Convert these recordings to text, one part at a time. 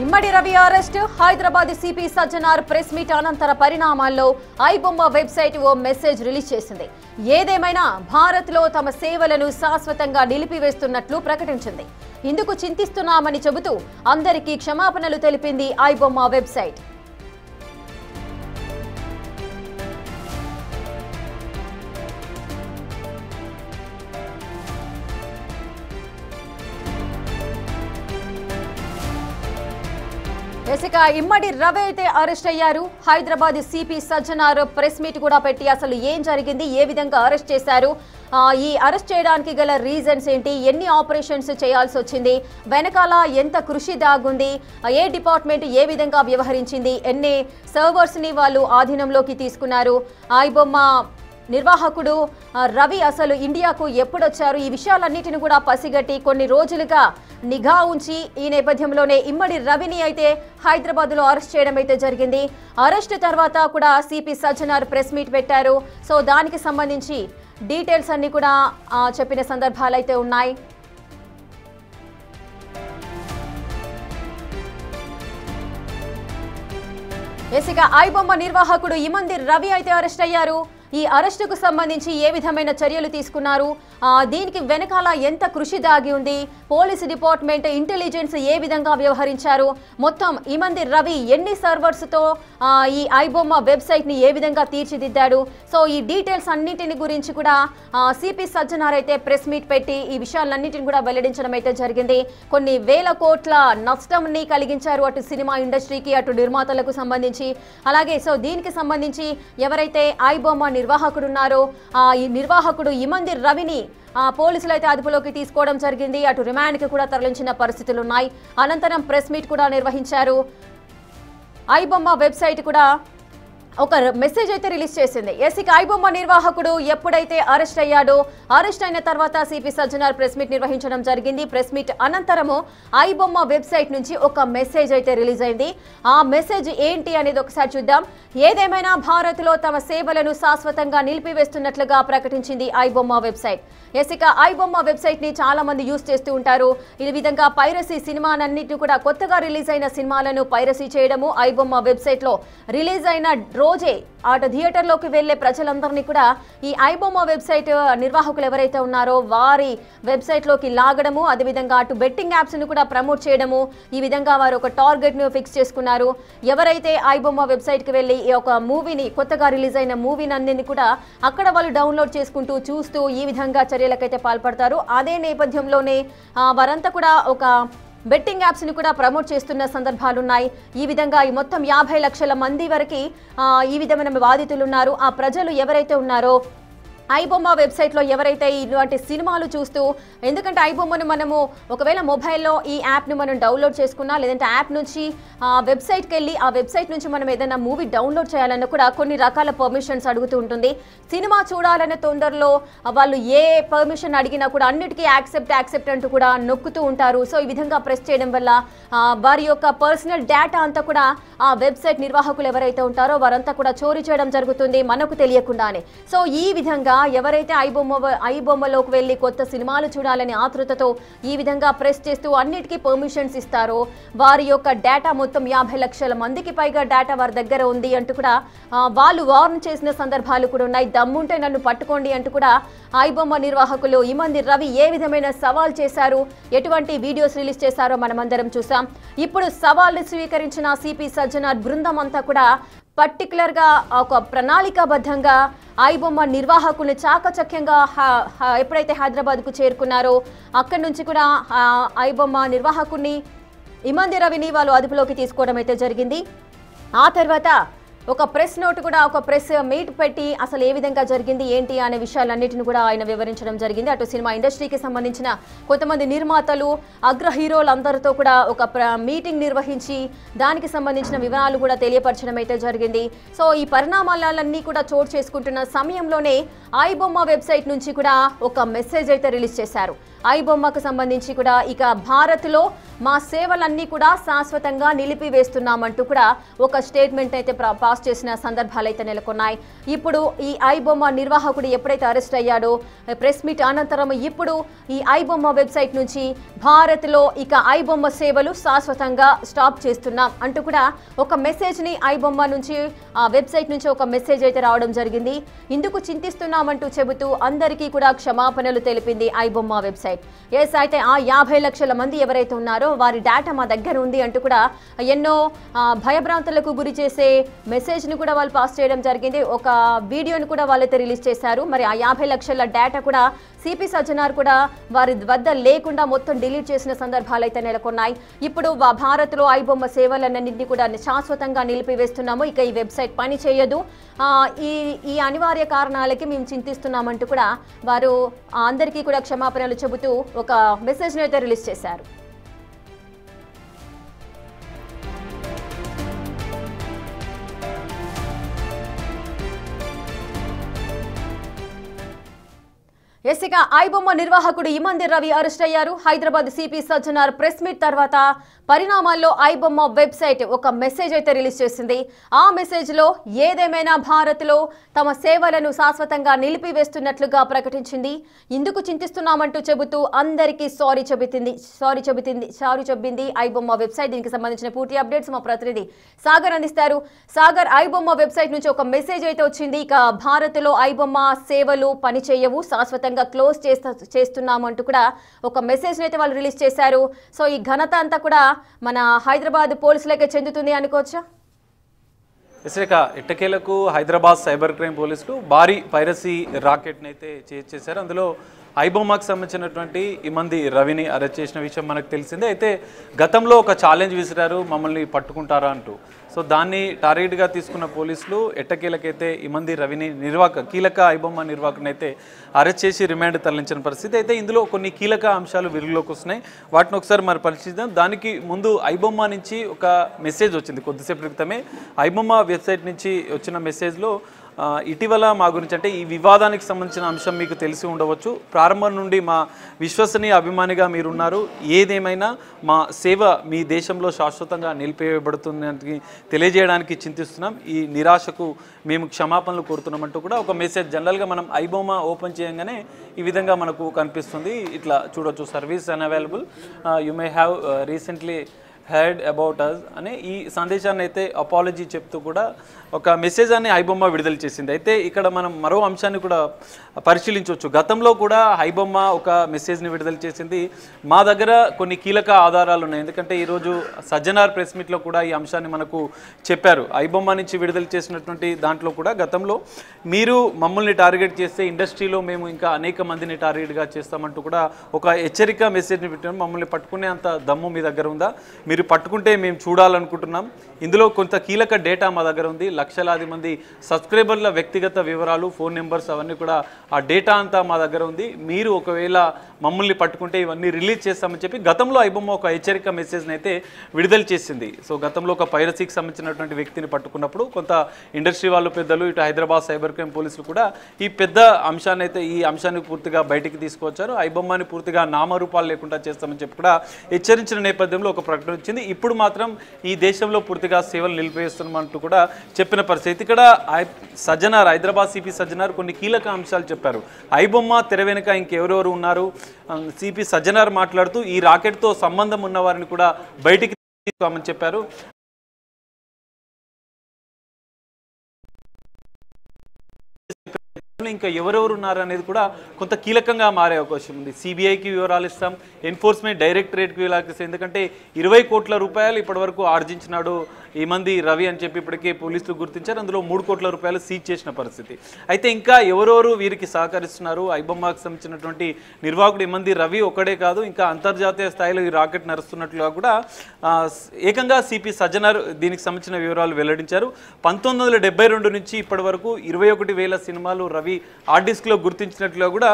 ఇమ్మడి Ravi arrest Hyderabad CP Sajjanar press meet అనంతర పరిణామాల్లో iBomma website ఓ మెసేజ్ రిలీజ్ చేసింది. ఏదేమైనా భారత్లో తమ సేవలను శాశ్వతంగా నిలిపివేస్తున్నట్లు ప్రకటించింది. ఇందుకు చింతిస్తున్నామని చెబుతూ అందరికీ క్షమాపణలు తెలిపింది ఐబొమ్మ వెబ్సైట్. ఇమ్మడి రవి అయితే అరెస్ట్ అయ్యారు. Hyderabad CP Sajjanar press meet కూడా పెట్టి అసలు ఏం జరిగింది, ఏ విధంగా అరెస్ట్ చేశారు, ఈ అరెస్ట్ చేయడానికి గల రీజన్స్ ఏంటి, ఎన్ని ఆపరేషన్స్ చేయాల్సి వచ్చింది, వెనకాల ఎంత కృషి దాగుంది, ఏ డిపార్ట్మెంట్ ఏ విధంగా వ్యవహరించింది, ఎన్ని సర్వర్స్ ని వాళ్ళు ఆధీనంలోకి తీసుకున్నారు, ఐబొమ్మ నిర్వాహకుడు రవి అసలు ఇండియాకు ఎప్పుడొచ్చారు, ఈ విషయాలన్నిటిని కూడా పసిగట్టి కొన్ని రోజులుగా నిఘా ఉంచి ఈ నేపథ్యంలోనే ఇమ్మడి రవిని అయితే హైదరాబాద్లో అరెస్ట్ చేయడం అయితే జరిగింది. అరెస్ట్ తర్వాత కూడా సిపి సజ్జనార్ ప్రెస్ మీట్ పెట్టారు. సో దానికి సంబంధించి డీటెయిల్స్ అన్ని కూడా చెప్పిన సందర్భాలు అయితే ఉన్నాయి. ఐబొమ్మ నిర్వాహకుడు ఇమ్మంది రవి అయితే అరెస్ట్ అయ్యారు. ఈ అరెస్టుకు సంబంధించి ఏ విధమైన చర్యలు తీసుకున్నారు, దీనికి వెనకాల ఎంత కృషి దాగి ఉంది, పోలీసు డిపార్ట్మెంట్ ఇంటెలిజెన్స్ ఏ విధంగా వ్యవహరించారు, మొత్తం ఇమ్మంది రవి ఎన్ని సర్వర్స్తో ఈ ఐబొమ్మ వెబ్సైట్ని ఏ విధంగా తీర్చిదిద్దాడు, సో ఈ డీటెయిల్స్ అన్నింటిని గురించి కూడా సిపి సజ్జనార్ అయితే ప్రెస్ మీట్ పెట్టి ఈ విషయాలన్నింటిని కూడా వెల్లడించడం అయితే జరిగింది. కొన్ని వేల కోట్ల నష్టంని కలిగించారు అటు సినిమా ఇండస్ట్రీకి, అటు నిర్మాతలకు సంబంధించి. అలాగే సో దీనికి సంబంధించి ఎవరైతే ఐబొమ్మ నిర్వాహకుడు ఉన్నారో ఈ నిర్వాహకుడు ఇమ్మంది రవిని పోలీసులు అయితే అదుపులోకి తీసుకోవడం జరిగింది. అటు రిమాండ్కి కూడా తరలించిన పరిస్థితులు ఉన్నాయి. అనంతరం ప్రెస్ మీట్ కూడా నిర్వహించారు. ఐబొమ్మ వెబ్సైట్ కూడా ఒక మెసేజ్ అయితే రిలీజ్ చేసింది. ఐబొమ్మ నిర్వాహకుడు ఎప్పుడైతే అరెస్ట్ అయ్యాడో, అరెస్ట్ అయిన తర్వాత సిపి సజ్జనార్ ప్రెస్ మీట్ నిర్వహించడం జరిగింది. ప్రెస్ మీట్ అనంతరము ఐబొమ్మ వెబ్సైట్ నుంచి ఒక మెసేజ్ అయితే రిలీజ్ అయింది. ఆ మెసేజ్ ఏంటి అనేది ఒకసారి చూద్దాం. ఏదేమైనా భారత్లో తమ సేవలను శాశ్వతంగా నిలిపివేస్తున్నట్లుగా ప్రకటించింది ఐబొమ్మ వెబ్సైట్. ఐబొమ్మ వెబ్సైట్ ని చాలా మంది యూజ్ చేస్తూ ఉంటారు. ఈ విధంగా పైరసీ సినిమాలన్నింటినీ కూడా కొత్తగా రిలీజ్ అయిన సినిమాలను పైరసీ చేయడము, ఐబొమ్మ వెబ్సైట్ లో రిలీజ్ అయిన రోజే అటు థియేటర్లోకి వెళ్లే ప్రజలందరినీ కూడా ఈ ఐబొమ్మ వెబ్సైట్ నిర్వాహకులు ఎవరైతే ఉన్నారో వారి వెబ్సైట్లోకి లాగడము, అదేవిధంగా అటు బెట్టింగ్ యాప్స్ను కూడా ప్రమోట్ చేయడము, ఈ విధంగా వారు ఒక టార్గెట్ను ఫిక్స్ చేసుకున్నారు. ఎవరైతే ఐబొమ్మ వెబ్సైట్కి వెళ్ళి ఈ ఒక మూవీని, కొత్తగా రిలీజ్ అయిన మూవీని అన్నింటినీ కూడా అక్కడ వాళ్ళు డౌన్లోడ్ చేసుకుంటూ చూస్తూ ఈ విధంగా చర్యలకైతే పాల్పడతారు. అదే నేపథ్యంలోనే వారంతా కూడా ఒక బెట్టింగ్ యాప్స్ ని కూడా ప్రమోట్ చేస్తున్న సందర్భాలున్నాయి. ఈ విధంగా ఈ మొత్తం 50 లక్షల మంది వరకు ఈ విధమైన బాధితులు ఉన్నారు. ఆ ప్రజలు ఎవరైతే ఉన్నారో ఐబొమ్మ వెబ్సైట్లో ఎవరైతే ఇలాంటి సినిమాలు చూస్తూ, ఎందుకంటే ఐబొమ్మను మనము ఒకవేళ మొబైల్లో ఈ యాప్ను మనం డౌన్లోడ్ చేసుకున్నా, లేదంటే యాప్ నుంచి వెబ్సైట్కి వెళ్ళి ఆ వెబ్సైట్ నుంచి మనం ఏదైనా మూవీ డౌన్లోడ్ చేయాలన్నా కూడా కొన్ని రకాల పర్మిషన్స్ అడుగుతూ ఉంటుంది. సినిమా చూడాలనే తొందరలో వాళ్ళు ఏ పర్మిషన్ అడిగినా కూడా అన్నిటికీ యాక్సెప్ట్ అంటూ కూడా నొక్కుతూ ఉంటారు. సో ఈ విధంగా ప్రెస్ చేయడం వల్ల వారి యొక్క పర్సనల్ డేటా అంతా కూడా ఆ వెబ్సైట్ నిర్వాహకులు ఎవరైతే ఉంటారో వారంతా కూడా చోరీ చేయడం జరుగుతుంది మనకు తెలియకుండానే. సో ఈ విధంగా ఎవరైతే ఐబొమ్మలోకి వెళ్ళి కొత్త సినిమాలు చూడాలని ఆతృతతో ఈ విధంగా ప్రెస్ చేస్తూ అన్నిటికీ పర్మిషన్స్ ఇస్తారో వారి యొక్క డేటా మొత్తం 50 లక్షల మందికి పైగా డేటా వారి దగ్గర ఉంది అంటూ కూడా వాళ్ళు వార్న్ చేసిన సందర్భాలు కూడా ఉన్నాయి. దమ్ముంటే నన్ను పట్టుకోండి అంటూ కూడా ఐబొమ్మ నిర్వాహకులు ఇమ్మంది రవి ఏ విధమైన సవాల్ చేశారు, ఎటువంటి వీడియోస్ రిలీజ్ చేశారో మనమందరం చూసాం. ఇప్పుడు సవాల్ని స్వీకరించిన సిపి సజ్జనార్ బృందం అంతా కూడా పర్టికులర్ గా ఒక ప్రణాళికాబద్ధంగా ఐబొమ్మ నిర్వాహకుల్ని చాకచక్యంగా ఎప్పుడైతే హైదరాబాద్కు చేరుకున్నారో అక్కడి నుంచి కూడా ఐబొమ్మ నిర్వాహకుడిని ఇమ్మంది రవిని వాళ్ళు అదుపులోకి తీసుకోవడం అయితే జరిగింది. ఆ తర్వాత ఒక ప్రెస్ నోట్ కూడా, ఒక ప్రెస్ మీట్ పెట్టి అసలు ఏ విధంగా జరిగింది ఏంటి అనే విషయాలన్నిటిని కూడా ఆయన వివరించడం జరిగింది. అటు సినిమా ఇండస్ట్రీకి సంబంధించిన కొంతమంది నిర్మాతలు, అగ్ర హీరోలందరితో కూడా ఒక మీటింగ్ నిర్వహించి దానికి సంబంధించిన వివరాలు కూడా తెలియపరచడం అయితే జరిగింది. సో ఈ పరిణామాలన్నీ కూడా చోటు చేసుకుంటున్న సమయంలోనే ఐబొమ్మ వెబ్సైట్ నుంచి కూడా ఒక మెసేజ్ అయితే రిలీజ్ చేశారు. ఐబొమ్మకు సంబంధించి కూడా ఇక భారత్లో మా సేవలన్నీ కూడా శాశ్వతంగా నిలిపివేస్తున్నామంటూ కూడా ఒక స్టేట్మెంట్ అయితే పాస్ చేసిన సందర్భాలు అయితే నెలకొన్నాయి. ఇప్పుడు ఈ ఐబొమ్మ నిర్వాహకుడు ఎప్పుడైతే అరెస్ట్ అయ్యాడో ప్రెస్ మీట్ అనంతరం ఇప్పుడు ఈ ఐబొమ్మ వెబ్సైట్ నుంచి భారత్లో ఇక ఐబొమ్మ సేవలు శాశ్వతంగా స్టాప్ చేస్తున్నాం అంటూ కూడా ఒక మెసేజ్ని ఐబొమ్మ నుంచి ఆ వెబ్సైట్ నుంచి ఒక మెసేజ్ అయితే రావడం జరిగింది. ఇందుకు చింతిస్తున్నామంటూ చెబుతూ అందరికీ కూడా క్షమాపణలు తెలిపింది ఐబొమ్మ వెబ్సైట్. ఎస్ అయితే ఆ 50 లక్షల మంది ఎవరైతే ఉన్నారో వారి డేటా మా దగ్గర ఉంది అంటూ కూడా ఎన్నో భయభ్రాంతులకు గురి చేసే మెసేజ్ని కూడా వాళ్ళు పాస్ చేయడం జరిగింది. ఒక వీడియోని కూడా వాళ్ళైతే రిలీజ్ చేశారు. మరి ఆ 50 లక్షల డేటా కూడా సిపి సజ్జనార్ కూడా వారి వద్ద లేకుండా మొత్తం డిలీట్ చేసిన సందర్భాలు అయితే నెలకొన్నాయి. ఇప్పుడు భారత్లో ఐబొమ్మ సేవలన్నింటినీ కూడా శాశ్వతంగా నిలిపివేస్తున్నాము, ఇక ఈ వెబ్సైట్ పని చేయదు, ఈ అనివార్య కారణాలకి మేము చింతిస్తున్నామంటూ కూడా వారు అందరికీ కూడా క్షమాపణలు చెబుతూ ఒక మెసేజ్ని అయితే రిలీజ్ చేశారు. ఎస్సిగా ఐబొమ్మ నిర్వాహకుడు ఇమందిర్ రవి అరెస్ట్ అయ్యారు. Hyderabad CP Sajjanar press meet తర్వాత పరిణామాల్లో ఐబొమ్మ వెబ్సైట్ ఒక మెసేజ్ అయితే రిలీజ్ చేసింది. ఆ మెసేజ్లో ఏదేమైనా భారత్లో తమ సేవలను శాశ్వతంగా నిలిపివేస్తున్నట్లుగా ప్రకటించింది. ఇందుకు చింతిస్తున్నామంటూ చెబుతూ అందరికీ సారీ చెప్పింది ఐబొమ్మ వెబ్సైట్. దీనికి సంబంధించిన పూర్తి అప్డేట్స్ మా ప్రతినిధి సాగర్ అందిస్తారు. సాగర్, ఐబొమ్మ వెబ్సైట్ నుంచి ఒక మెసేజ్ అయితే వచ్చింది. ఇక భారత్లో ఐబొమ్మ సేవలు పనిచేయవు, శాశ్వతంగా క్లోజ్ చేస్తున్నామంటూ కూడా ఒక మెసేజ్ అయితే వాళ్ళు రిలీజ్ చేశారు. సో ఈ ఘనత అంతా కూడా మన హైదరాబాద్ పోలీసులకే చెందుతుంది అనుకోవచ్చా? ఎట్టకేలకు హైదరాబాద్ సైబర్ క్రైమ్ పోలీసులు భారీ పైరసీ రాకెట్ని అయితే చేశారు. అందులో ఐబొమ్మకు సంబంధించినటువంటి ఇమంది రవిని అరెస్ట్ చేసిన విషయం మనకు తెలిసిందే. అయితే గతంలో ఒక ఛాలెంజ్ విసిరారు, మమ్మల్ని పట్టుకుంటారా అంటూ. సో దాన్ని టార్గెట్గా తీసుకున్న పోలీసులు ఎట్టకేలకైతే ఇమంది రవిని కీలక ఐబొమ్మ నిర్వాహకుని అయితే అరెస్ట్ చేసి రిమాండ్ తరలించిన పరిస్థితి. అయితే ఇందులో కొన్ని కీలక అంశాలు వెలుగులోకి వస్తున్నాయి, వాటిని ఒకసారి మరి పరిశీలిద్దాం. దానికి ముందు ఐబొమ్మ నుంచి ఒక మెసేజ్ వచ్చింది కొద్దిసేపు క్రితమే. ఐబొమ్మ వెబ్సైట్ నుంచి వచ్చిన మెసేజ్లో ఇటీవల మా గురించి అంటే ఈ వివాదానికి సంబంధించిన అంశం మీకు తెలిసి ఉండవచ్చు. ప్రారంభం నుండి మా విశ్వసనీయ అభిమానిగా మీరున్నారు, ఏదేమైనా మా సేవ మీ దేశంలో శాశ్వతంగా నిలిపివేయబడుతుందని తెలియజేయడానికి చింతిస్తున్నాం, ఈ నిరాశకు మేము క్షమాపణలు కోరుతున్నామంటూ కూడా ఒక మెసేజ్. జనరల్గా మనం ఐబొమ్మ ఓపెన్ చేయగానే ఈ విధంగా మనకు కనిపిస్తుంది, ఇట్లా చూడొచ్చు. Service unavailable, you may have recently heard about us అనే ఈ సందేశాన్ని అయితే అపాలజీ చెప్తూ కూడా ఒక మెసేజ్ అని ఐబొమ్మ విడుదల చేసింది. అయితే ఇక్కడ మనం మరో అంశాన్ని కూడా పరిశీలించవచ్చు. గతంలో కూడా ఐబొమ్మ ఒక మెసేజ్ని విడుదల చేసింది. మా దగ్గర కొన్ని కీలక ఆధారాలు ఉన్నాయి, ఎందుకంటే ఈరోజు సజ్జనార్ ప్రెస్ మీట్లో కూడా ఈ అంశాన్ని మనకు చెప్పారు. ఐబొమ్మ నుంచి విడుదల చేసినటువంటి దాంట్లో కూడా గతంలో మీరు మమ్మల్ని టార్గెట్ చేస్తే ఇండస్ట్రీలో మేము ఇంకా అనేక మందిని టార్గెట్గా చేస్తామంటూ కూడా ఒక హెచ్చరిక మెసేజ్ని పెట్టాము. మమ్మల్ని పట్టుకునే అంత దమ్ము మీ దగ్గర ఉందా, మీరు పట్టుకుంటే మేము చూడాలనుకుంటున్నాం, ఇందులో కొంత కీలక డేటా మా దగ్గర ఉంది, లక్షలాది మంది సబ్స్క్రైబర్ల వ్యక్తిగత వివరాలు, ఫోన్ నెంబర్స్ అవన్నీ కూడా ఆ డేటా అంతా మా దగ్గర ఉంది, మీరు ఒకవేళ మమ్మల్ని పట్టుకుంటే ఇవన్నీ రిలీజ్ చేస్తామని చెప్పి గతంలో ఐబొమ్మ ఒక హెచ్చరిక మెసేజ్ని అయితే విడుదల చేసింది. సో గతంలో ఒక పైరసీకి సంబంధించినటువంటి వ్యక్తిని పట్టుకున్నప్పుడు కొంత ఇండస్ట్రీ వాళ్ళు పెద్దలు, ఇటు హైదరాబాద్ సైబర్ క్రైమ్ పోలీసులు కూడా ఈ పెద్ద అంశాన్ని అయితే ఈ అంశాన్ని పూర్తిగా బయటికి తీసుకువచ్చారు. ఐబొమ్మని పూర్తిగా నామరూపాలు లేకుండా చేస్తామని చెప్పి కూడా హెచ్చరించిన నేపథ్యంలో ఒక ప్రకటన వచ్చింది. ఇప్పుడు మాత్రం ఈ దేశంలో పూర్తిగా సేవలు నిలిపేస్తున్నామంటూ కూడా చెప్పిన పరిస్థితి. ఇక్కడ సజ్జనార్, హైదరాబాద్ సిపి సజ్జనార్ కొన్ని కీలక అంశాలు చెప్పారు. ఐబొమ్మ తెర వెనుక ఇంకెవరెవరు ఉన్నారు, సిపి సజ్జనార్ మాట్లాడుతూ ఈ రాకెట్తో సంబంధం ఉన్న వారిని కూడా బయటికి తీసుకోమని చెప్పారు. ఇంకా ఎవరెవరు ఉన్నారు అనేది కూడా కొంత కీలకంగా మారే అవకాశం ఉంది. సిబిఐకి వివరాలు ఇస్తాం, ఎన్ఫోర్స్మెంట్ డైరెక్టరేట్కి వివరాలు ఇస్తాం, ఎందుకంటే 20 కోట్ల రూపాయలు ఇప్పటివరకు ఆర్జించినాడు ఇమంది రవి అని చెప్పి ఇప్పటికే పోలీసులు గుర్తించారు. అందులో 3 కోట్ల రూపాయలు సీజ్ చేసిన పరిస్థితి. అయితే ఇంకా ఎవరెవరు వీరికి సహకరిస్తున్నారు, ఐబొమ్మకు సంబంధించినటువంటి నిర్వాహకుడు ఇమంది రవి ఒకడే కాదు, ఇంకా అంతర్జాతీయ స్థాయిలో ఈ రాకెట్ నడుస్తున్నట్లుగా కూడా ఏకంగా సిపి సజ్జనార్ దీనికి సంబంధించిన వివరాలు వెల్లడించారు. 1972 నుంచి ఇప్పటి వరకు 21,000 సినిమాలు రవి హార్డ్ డిస్క్లో గుర్తించినట్లుగా కూడా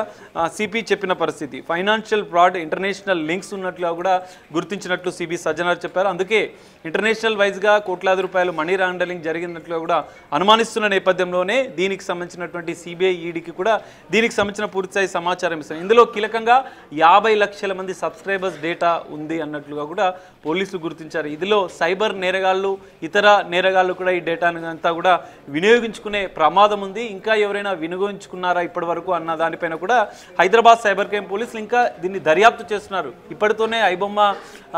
సిపి చెప్పిన పరిస్థితి. ఫైనాన్షియల్ ఫ్రాడ్, ఇంటర్నేషనల్ లింక్స్ ఉన్నట్లుగా కూడా గుర్తించినట్లు సిబి సజ్జనార్ చెప్పారు. అందుకే ఇంటర్నేషనల్ వైజ్గా కోట్లాది రూపాయలు మనీ లాండరింగ్ జరిగినట్లుగా కూడా అనుమానిస్తున్న నేపథ్యంలోనే దీనికి సంబంధించినటువంటి సిబిఐ ఈడీకి కూడా దీనికి సంబంధించిన పూర్తిస్థాయి సమాచారం ఇస్తారు. ఇందులో కీలకంగా 50 లక్షల మంది సబ్స్క్రైబర్స్ డేటా ఉంది అన్నట్లుగా కూడా పోలీసులు గుర్తించారు. ఇందులో సైబర్ నేరగాళ్ళు ఇతర నేరగాళ్ళు కూడా ఈ డేటాను అంతా కూడా వినియోగించుకునే ప్రమాదం ఉంది. ఇంకా ఎవరైనా వినియోగించుకున్నారా ఇప్పటి వరకు అన్న దానిపైన కూడా హైదరాబాద్ సైబర్ క్రైమ్ పోలీసులు ఇంకా దీన్ని దర్యాప్తు చేస్తున్నారు. ఇప్పటితోనే ఐబొమ్మ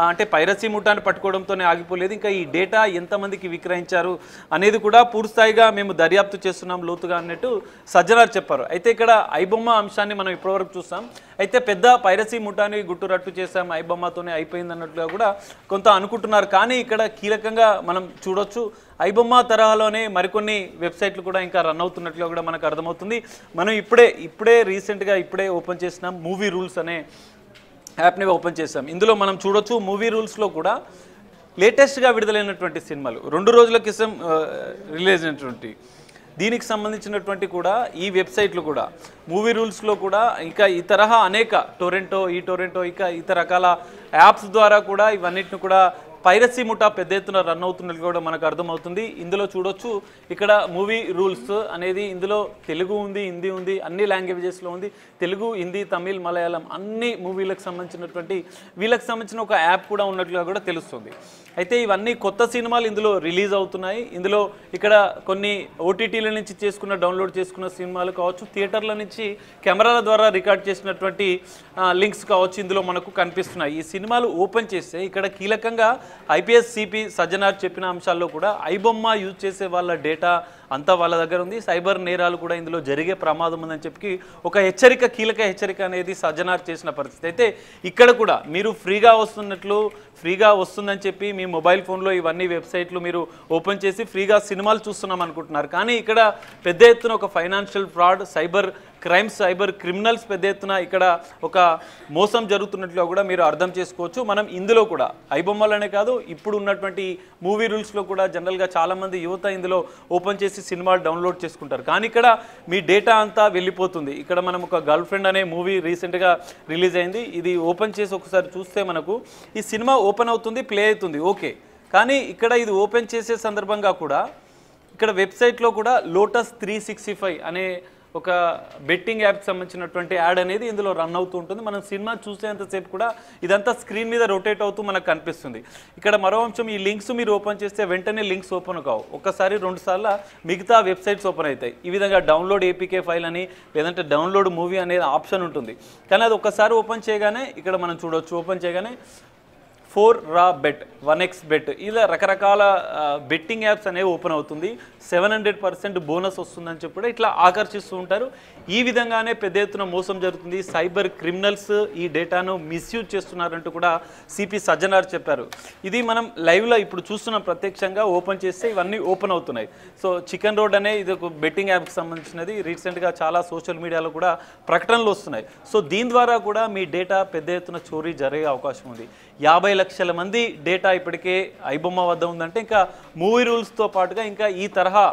అంటే పైరసీ ముఠాన్ని పట్టుకోవడంతోనే ఆగిపోలేదు. ఇంకా ఈ డేటా ఎంతమందికి విక్రయించారు అనేది కూడా పూర్తిస్థాయిగా మేము దర్యాప్తు చేస్తున్నాం లోతుగా అన్నట్టు సజ్జనార్ చెప్పారు. అయితే ఇక్కడ ఐబొమ్మ అంశాన్ని మనం ఇప్పటివరకు చూస్తాం. అయితే పెద్ద పైరసీ ముఠాన్ని గుట్టురట్టు చేసాం, ఐబొమ్మతోనే అయిపోయింది అన్నట్లుగా కూడా కొంత అనుకుంటున్నారు. కానీ ఇక్కడ కీలకంగా మనం చూడొచ్చు ఐబొమ్మ తరహాలోనే మరికొన్ని వెబ్సైట్లు కూడా ఇంకా రన్ అవుతున్నట్లుగా కూడా మనకు అర్థమవుతుంది. మనం ఇప్పుడే రీసెంట్గా ఓపెన్ చేసినాం మూవీ రూల్స్ అనే యాప్ని ఓపెన్ చేసాం. ఇందులో మనం చూడొచ్చు మూవీ రూల్స్లో కూడా లేటెస్ట్గా విడుదలైనటువంటి సినిమాలు 2 రోజుల క్రితం రిలీజ్ అయినటువంటి దీనికి సంబంధించినటువంటి కూడా ఈ వెబ్సైట్లు కూడా మూవీ రూల్స్లో కూడా ఇంకా ఈ తరహా అనేక టొరెంటో ఇంకా ఇతర రకాల యాప్స్ ద్వారా కూడా ఇవన్నిటిని కూడా పైరసీ ముఠా పెద్ద ఎత్తున రన్ అవుతున్నట్లు కూడా మనకు అర్థమవుతుంది. ఇందులో చూడొచ్చు ఇక్కడ మూవీ రూల్స్ అనేది ఇందులో తెలుగు ఉంది, హిందీ ఉంది, అన్ని లాంగ్వేజెస్లో ఉంది. తెలుగు, హిందీ, తమిళ్, మలయాళం అన్ని మూవీలకు సంబంధించినటువంటి వీళ్ళకి సంబంధించిన ఒక యాప్ కూడా ఉన్నట్లుగా కూడా తెలుస్తుంది. అయితే ఇవన్నీ కొత్త సినిమాలు ఇందులో రిలీజ్ అవుతున్నాయి. ఇందులో ఇక్కడ కొన్ని ఓటీటీల నుంచి డౌన్లోడ్ చేసుకున్న సినిమాలు కావచ్చు, థియేటర్ల నుంచి కెమెరాల ద్వారా రికార్డ్ చేసినటువంటి లింక్స్ కావచ్చు ఇందులో మనకు కనిపిస్తున్నాయి. ఈ సినిమాలు ఓపెన్ చేస్తే ఇక్కడ కీలకంగా ఐపీఎస్ సిపి సజ్జనార్ చెప్పిన అంశాల్లో కూడా ఐబొమ్మ యూజ్ చేసే వాళ్ళ డేటా అంతా వాళ్ళ దగ్గర ఉంది. సైబర్ నేరాలు కూడా ఇందులో జరిగే ప్రమాదం ఉందని చెప్పి ఒక కీలక హెచ్చరిక అనేది సజ్జనార్ చేసిన పరిస్థితి. అయితే ఇక్కడ కూడా మీరు ఫ్రీగా వస్తుందని చెప్పి మీ మొబైల్ ఫోన్లో ఇవన్నీ వెబ్సైట్లు మీరు ఓపెన్ చేసి ఫ్రీగా సినిమాలు చూస్తున్నాం అనుకుంటున్నారు. కానీ ఇక్కడ పెద్ద ఎత్తున ఒక ఫైనాన్షియల్ ఫ్రాడ్, సైబర్ క్రిమినల్స్ పెద్ద ఎత్తున ఇక్కడ ఒక మోసం జరుగుతున్నట్లు కూడా మీరు అర్థం చేసుకోవచ్చు. మనం ఇందులో కూడా ఐబొమ్మలనే కాదు ఇప్పుడు ఉన్నటువంటి మూవీ రూల్స్లో కూడా జనరల్గా చాలామంది యువత ఇందులో ఓపెన్ చేసి సినిమాలు డౌన్లోడ్ చేసుకుంటారు. కానీ ఇక్కడ మీ డేటా అంతా వెళ్ళిపోతుంది. ఇక్కడ మనం ఒక గర్ల్ ఫ్రెండ్ అనే మూవీ రీసెంట్గా రిలీజ్ అయింది. ఇది ఓపెన్ చేసి ఒకసారి చూస్తే మనకు ఈ సినిమా ఓపెన్ అవుతుంది, ప్లే అవుతుంది, ఓకే. కానీ ఇక్కడ ఇది ఓపెన్ చేసే సందర్భంగా కూడా ఇక్కడ వెబ్సైట్లో కూడా లోటస్ 365 అనే ఒక బెట్టింగ్ యాప్కి సంబంధించినటువంటి యాడ్ అనేది ఇందులో రన్ అవుతూ ఉంటుంది. మనం సినిమా చూసేంతసేపు కూడా ఇదంతా స్క్రీన్ మీద రొటేట్ అవుతూ మనకు కనిపిస్తుంది. ఇక్కడ మరో అంశం, ఈ లింక్స్ మీరు ఓపెన్ చేస్తే వెంటనే లింక్స్ ఓపెన్ కావు, ఒక్కసారి 2 సార్లు మిగతా వెబ్సైట్స్ ఓపెన్ అవుతాయి. ఈ విధంగా డౌన్లోడ్ ఏపీకే ఫైల్ అని లేదంటే డౌన్లోడ్ మూవీ అనేది ఆప్షన్ ఉంటుంది. కానీ అది ఒక్కసారి ఓపెన్ చేయగానే ఇక్కడ మనం చూడవచ్చు, ఓపెన్ చేయగానే 4 రా బెట్, 1x బెట్ ఇలా రకరకాల బెట్టింగ్ యాప్స్ అనేవి ఓపెన్ అవుతుంది. 700% బోనస్ వస్తుందని చెప్పి ఇట్లా ఆకర్షిస్తూ ఉంటారు. ఈ విధంగానే పెద్ద ఎత్తున మోసం జరుగుతుంది. సైబర్ క్రిమినల్స్ ఈ డేటాను మిస్యూజ్ చేస్తున్నారంటూ కూడా సిపి సజ్జనార్ చెప్పారు. ఇది మనం లైవ్లో ఇప్పుడు చూస్తున్నాం, ప్రత్యక్షంగా ఓపెన్ చేస్తే ఇవన్నీ ఓపెన్ అవుతున్నాయి. సో చికెన్ రోడ్ అనే ఇది ఒక బెట్టింగ్ యాప్కి సంబంధించినది. రీసెంట్గా చాలా సోషల్ మీడియాలో కూడా ప్రకటనలు వస్తున్నాయి. సో దీని ద్వారా కూడా మీ డేటా పెద్ద ఎత్తున చోరీ జరిగే అవకాశం ఉంది. 50 లక్షల మంది డేటా ఇప్పటికే ఐబొమ్మ వద్ద ఉందంటే ఇంకా మూవీ రూల్స్తో పాటుగా ఇంకా ఈ తరహా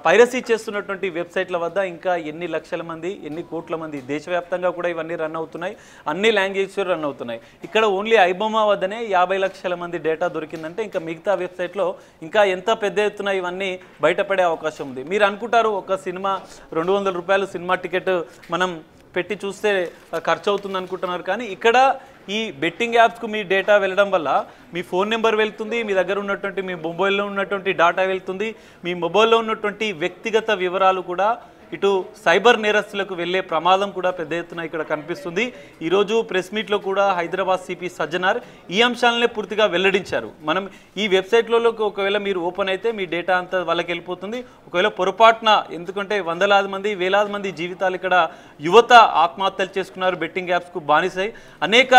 పైరసీ చేస్తున్నటువంటి వెబ్సైట్ల వద్ద ఇంకా ఎన్ని లక్షల మంది, ఎన్ని కోట్ల మంది దేశవ్యాప్తంగా కూడా ఇవన్నీ రన్ అవుతున్నాయి. అన్ని లాంగ్వేజెస్ రన్ అవుతున్నాయి. ఇక్కడ ఓన్లీ ఐబొమ్మ వద్దనే 50 లక్షల మంది డేటా దొరికిందంటే ఇంకా మిగతా వెబ్సైట్లో ఇంకా ఎంత పెద్ద ఎత్తున ఇవన్నీ బయటపడే అవకాశం ఉంది. మీరు అనుకుంటారు ఒక సినిమా 200 రూపాయలు సినిమా టికెట్ మనం పెట్టి చూస్తే ఖర్చు అవుతుంది అనుకుంటున్నారు. కానీ ఇక్కడ ఈ బెట్టింగ్ యాప్స్కు మీ డేటా వెళ్ళడం వల్ల మీ ఫోన్ నెంబర్ వెళ్తుంది, మీ దగ్గర ఉన్నటువంటి మీ మొబైల్లో ఉన్నటువంటి డేటా వెళ్తుంది, మీ మొబైల్లో ఉన్నటువంటి వ్యక్తిగత వివరాలు కూడా ఇటు సైబర్ నేరస్తులకు వెళ్ళే ప్రమాదం కూడా పెద్ద ఎత్తున ఇక్కడ కనిపిస్తుంది. ఈరోజు ప్రెస్ మీట్లో కూడా హైదరాబాద్ సిపి సజ్జనార్ ఈ అంశాలనే పూర్తిగా వెల్లడించారు. మనం ఈ వెబ్సైట్లలోకి ఒకవేళ మీరు ఓపెన్ అయితే మీ డేటా అంతా వాళ్ళకి వెళ్ళిపోతుంది. ఒకవేళ పొరపాటున, ఎందుకంటే వందలాది మంది వేలాది మంది జీవితాలు ఇక్కడ యువత ఆత్మహత్యలు చేసుకున్నారు బెట్టింగ్ యాప్స్కు బానిసై. అనేక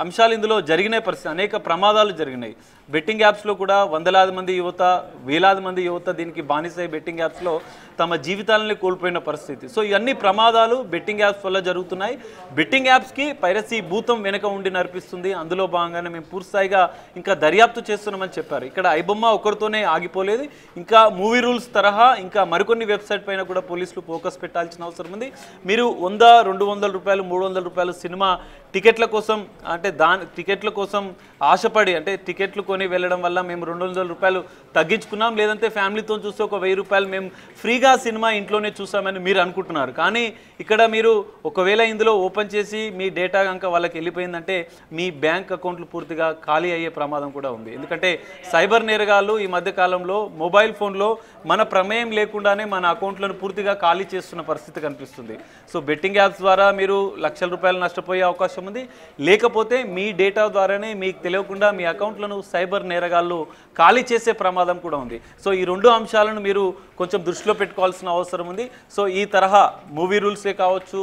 అంశాలు ఇందులో జరిగిన పరిస్థితి, అనేక ప్రమాదాలు జరిగినాయి. బెట్టింగ్ యాప్స్లో కూడా వందలాది మంది యువత, వేలాది మంది యువత దీనికి బానిసై బెట్టింగ్ యాప్స్లో తమ జీవితాలని కోల్పోయిన పరిస్థితి. సో ఇవన్నీ ప్రమాదాలు బెట్టింగ్ యాప్స్ వల్ల జరుగుతున్నాయి. బెట్టింగ్ యాప్స్కి పైరసీ భూతం వెనుక ఉండి నడిపిస్తుంది. అందులో భాగంగానే మేము పూర్తిస్థాయిగా ఇంకా దర్యాప్తు చేస్తున్నామని చెప్పారు. ఇక్కడ ఐబొమ్మ ఒకరితోనే ఆగిపోలేదు, ఇంకా మూవీ రూల్స్ తరహా ఇంకా మరికొన్ని వెబ్సైట్ పైన కూడా పోలీసులు ఫోకస్ పెట్టాల్సిన అవసరం ఉంది. మీరు 100, 200 రూపాయలు, 300 రూపాయలు సినిమా టికెట్ల కోసం అంటే టికెట్ల కోసం ఆశపడి అంటే టికెట్లు కొని వెళ్ళడం వల్ల మేము 200 రూపాయలు తగ్గించుకున్నాం, లేదంటే ఫ్యామిలీతో చూస్తే ఒక 1000 రూపాయలు మేము ఫ్రీగా సినిమా ఇంట్లోనే చూసామని మీరు అనుకుంటున్నారు. కానీ ఇక్కడ మీరు ఒకవేళ ఇందులో ఓపెన్ చేసి మీ డేటా కనుక వాళ్ళకి వెళ్ళిపోయిందంటే మీ బ్యాంక్ అకౌంట్లు పూర్తిగా ఖాళీ అయ్యే ప్రమాదం కూడా ఉంది. ఎందుకంటే సైబర్ నేరగాళ్ళు ఈ మధ్య కాలంలో మొబైల్ ఫోన్లో మన ప్రమేయం లేకుండానే మన అకౌంట్లను పూర్తిగా ఖాళీ చేస్తున్న పరిస్థితి కనిపిస్తుంది. సో బెట్టింగ్ యాప్స్ ద్వారా మీరు లక్షల రూపాయలు నష్టపోయే అవకాశం ఉంది, లేకపోతే మీ డేటా ద్వారానే మీకు తెలియకుండా మీ అకౌంట్లను సైబర్ నేరగాళ్ళు ఖాళీ చేసే ప్రమాదం కూడా ఉంది. సో ఈ 2 అంశాలను మీరు కొంచెం దృష్టిలో పెట్టుకోవాల్సిన అవసరం ఉంది. సో ఈ తరహా మూవీ రూల్సే కావచ్చు,